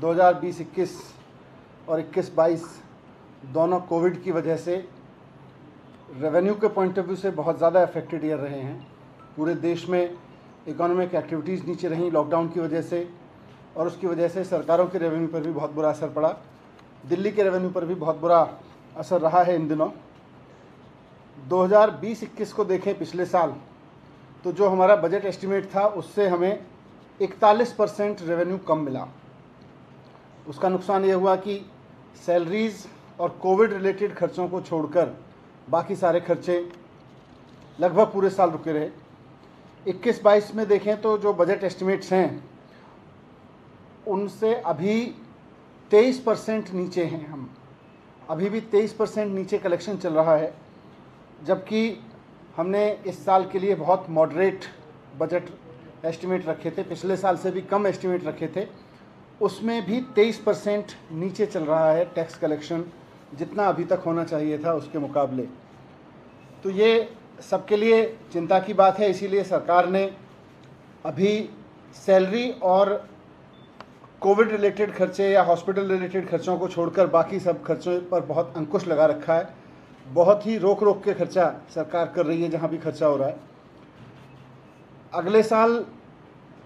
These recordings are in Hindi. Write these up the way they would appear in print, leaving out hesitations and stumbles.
2020-21 और 21-22 दोनों कोविड की वजह से रेवेन्यू के पॉइंट ऑफ व्यू से बहुत ज़्यादा अफेक्टेड ईयर रहे हैं। पूरे देश में इकोनॉमिक एक्टिविटीज़ नीचे रहीं लॉकडाउन की वजह से, और उसकी वजह से सरकारों के रेवेन्यू पर भी बहुत बुरा असर पड़ा। दिल्ली के रेवेन्यू पर भी बहुत बुरा असर रहा है इन दिनों। 2020-21 को देखें पिछले साल, तो जो हमारा बजट एस्टिमेट था उससे हमें 41% रेवेन्यू कम मिला। उसका नुकसान ये हुआ कि सैलरीज़ और कोविड रिलेटेड खर्चों को छोड़कर बाकी सारे खर्चे लगभग पूरे साल रुके रहे। 21-22 में देखें तो जो बजट एस्टिमेट्स हैं उनसे अभी 23% नीचे हैं। हम अभी भी 23% नीचे कलेक्शन चल रहा है, जबकि हमने इस साल के लिए बहुत मॉडरेट बजट एस्टिमेट रखे थे, पिछले साल से भी कम एस्टिमेट रखे थे। उसमें भी 23% नीचे चल रहा है टैक्स कलेक्शन, जितना अभी तक होना चाहिए था उसके मुकाबले। तो ये सबके लिए चिंता की बात है। इसीलिए सरकार ने अभी सैलरी और कोविड रिलेटेड खर्चे या हॉस्पिटल रिलेटेड खर्चों को छोड़कर बाकी सब खर्चों पर बहुत अंकुश लगा रखा है। बहुत ही रोक रोक के खर्चा सरकार कर रही है जहाँ भी खर्चा हो रहा है। अगले साल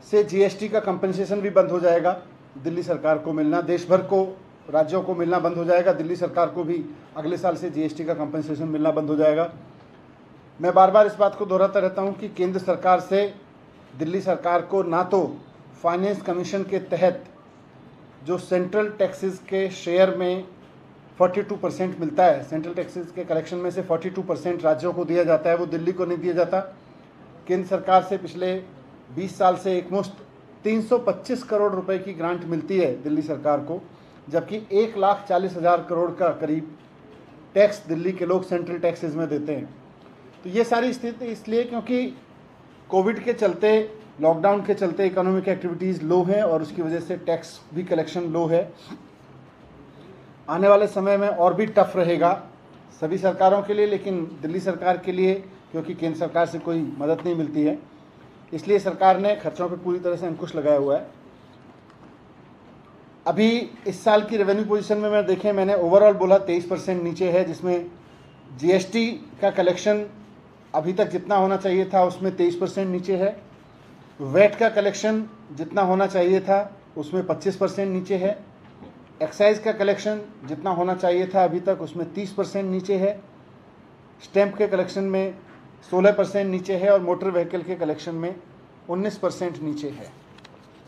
से जीएसटी का कंपनसेशन भी बंद हो जाएगा, दिल्ली सरकार को मिलना, देश भर को राज्यों को मिलना बंद हो जाएगा। दिल्ली सरकार को भी अगले साल से जीएसटी का कंपनसेशन मिलना बंद हो जाएगा। मैं बार बार इस बात को दोहराता रहता हूँ कि केंद्र सरकार से दिल्ली सरकार को ना तो फाइनेंस कमीशन के तहत जो सेंट्रल टैक्सेस के शेयर में 42% मिलता है, सेंट्रल टैक्सेस के कलेक्शन में से 42% राज्यों को दिया जाता है, वो दिल्ली को नहीं दिया जाता। केंद्र सरकार से पिछले 20 साल से एकमुश्त 325 करोड़ रुपए की ग्रांट मिलती है दिल्ली सरकार को, जबकि 1,40,000 करोड़ का करीब टैक्स दिल्ली के लोग सेंट्रल टैक्सेस में देते हैं। तो ये सारी स्थिति इसलिए क्योंकि कोविड के चलते, लॉकडाउन के चलते इकोनॉमिक एक्टिविटीज़ लो हैं और उसकी वजह से टैक्स भी कलेक्शन लो है। आने वाले समय में और भी टफ रहेगा सभी सरकारों के लिए, लेकिन दिल्ली सरकार के लिए क्योंकि केंद्र सरकार से कोई मदद नहीं मिलती है, इसलिए सरकार ने खर्चों पर पूरी तरह से अंकुश लगाया हुआ है। अभी इस साल की रेवेन्यू पोजीशन में मैं देखें, मैंने ओवरऑल बोला 23% नीचे है, जिसमें जीएसटी का कलेक्शन अभी तक जितना होना चाहिए था उसमें 23% नीचे है। वैट का कलेक्शन जितना होना चाहिए था उसमें 25% नीचे है। एक्साइज का कलेक्शन जितना होना चाहिए था अभी तक उसमें 30% नीचे है। स्टैंप के कलेक्शन में 16% नीचे है और मोटर व्हीकल के कलेक्शन में 19% नीचे है।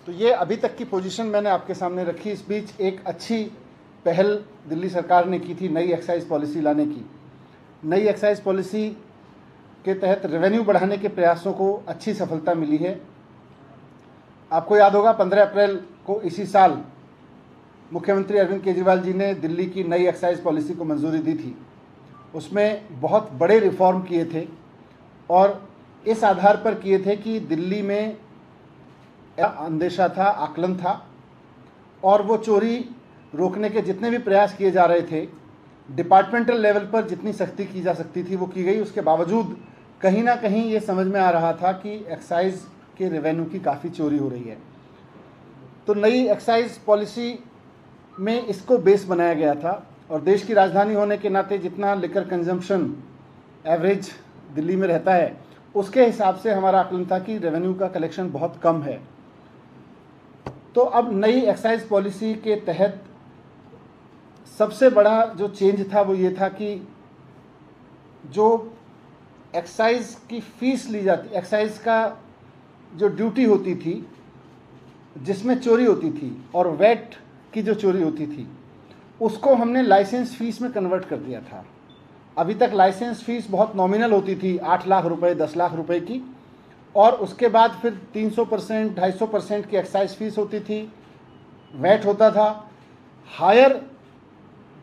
तो ये अभी तक की पोजीशन मैंने आपके सामने रखी। इस बीच एक अच्छी पहल दिल्ली सरकार ने की थी नई एक्साइज पॉलिसी लाने की। नई एक्साइज पॉलिसी के तहत रेवेन्यू बढ़ाने के प्रयासों को अच्छी सफलता मिली है। आपको याद होगा 15 अप्रैल को इसी साल मुख्यमंत्री अरविंद केजरीवाल जी ने दिल्ली की नई एक्साइज पॉलिसी को मंजूरी दी थी। उसमें बहुत बड़े रिफॉर्म किए थे और इस आधार पर किए थे कि दिल्ली में अंदेशा था, आकलन था, और वो चोरी रोकने के जितने भी प्रयास किए जा रहे थे, डिपार्टमेंटल लेवल पर जितनी सख्ती की जा सकती थी वो की गई। उसके बावजूद कहीं ना कहीं ये समझ में आ रहा था कि एक्साइज के रेवेन्यू की काफ़ी चोरी हो रही है। तो नई एक्साइज पॉलिसी में इसको बेस बनाया गया था, और देश की राजधानी होने के नाते जितना लिकर कंजम्पशन एवरेज दिल्ली में रहता है उसके हिसाब से हमारा आकलन था कि रेवेन्यू का कलेक्शन बहुत कम है। तो अब नई एक्साइज पॉलिसी के तहत सबसे बड़ा जो चेंज था वो ये था कि जो एक्साइज की फीस ली जाती, एक्साइज का जो ड्यूटी होती थी जिसमें चोरी होती थी और वैट की जो चोरी होती थी, उसको हमने लाइसेंस फीस में कन्वर्ट कर दिया था। अभी तक लाइसेंस फीस बहुत नॉमिनल होती थी, 8 लाख रुपए, 10 लाख रुपए की, और उसके बाद फिर 300%, 250% की एक्साइज फीस होती थी, वैट होता था। हायर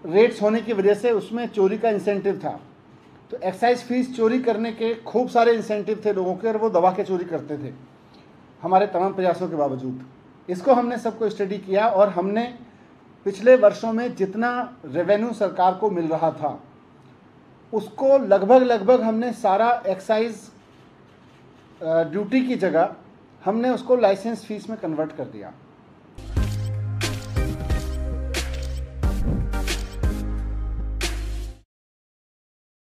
रेट्स होने की वजह से उसमें चोरी का इंसेंटिव था। तो एक्साइज फीस चोरी करने के खूब सारे इंसेंटिव थे लोगों के, और वो दबा के चोरी करते थे हमारे तमाम प्रयासों के बावजूद। इसको हमने सबको स्टडी किया और हमने पिछले वर्षों में जितना रेवेन्यू सरकार को मिल रहा था उसको लगभग हमने सारा एक्साइज ड्यूटी की जगह हमने उसको लाइसेंस फीस में कन्वर्ट कर दिया।